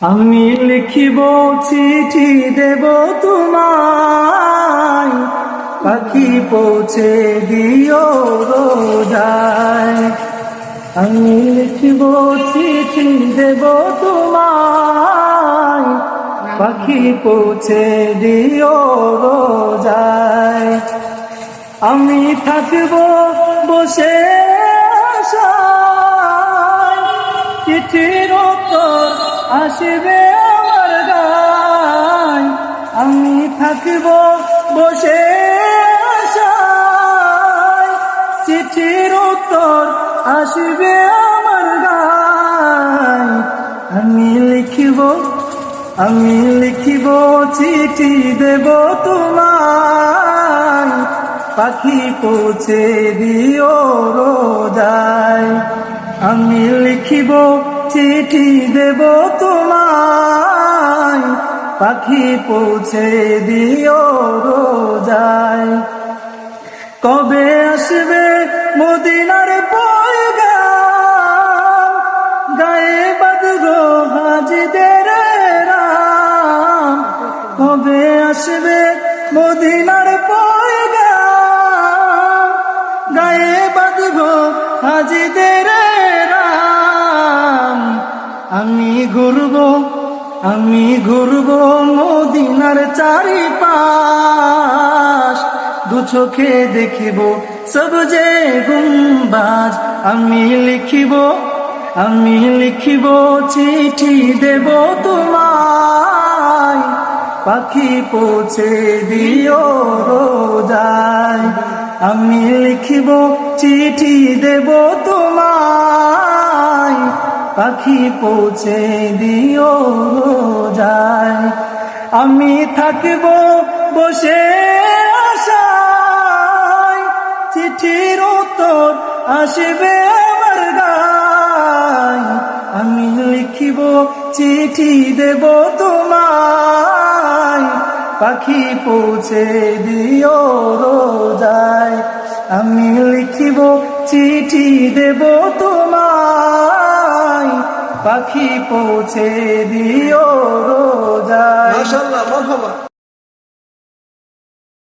আমি লিখিব চিঠি দেব তোমায়, পাখি পৌঁছে দিও রোজায়। আমি লিখিব চিঠি দেব তোমায়, পাখি পৌঁছে দিও রোজায়। আমি থাকব বসে আশায়, চিঠির উত্তর আসবে আমার গায়। আমি থাকব বসে আশায়, চিঠির উত্তর আসবে আমার গায়। আমি লিখিব চিঠি দেব তোমায়, পাখি পৌঁছে দিও রোজায়। আমি লিখিব চিঠি দেব তোমায়, পাখি পৌঁছে দিও রোজায়। কবে আসবে মদিনার পয়গাম, গায়ে বাঁধবো হাজিদের রাম। কবে আসবে মদিনার পয়গাম, গায়ে বাঁধবো হাজিদের রাম। আমি ঘুরব মদিনার চারিপাশ, দু চোখে দেখিব সবজে গুম্বাজ। আমি লিখিব চিঠি দেব তোমায়, পাখি পৌঁছে দিও রোজায়। আমি লিখিব চিঠি দেব তোমায়, পাখি পৌঁছে দিও রোজায়। আমি থাকব বসে আশায়, চিঠির উত্তর আসবে আমার গায়। আমি লিখিব চিঠি দেব তোমায়, পাখি পৌঁছে দিও রোজায়। আমি লিখিব চিঠি দেব তোমায়, পাখি পৌঁছে দিও রোজায়। মাশাআল্লাহ, মারহাবা।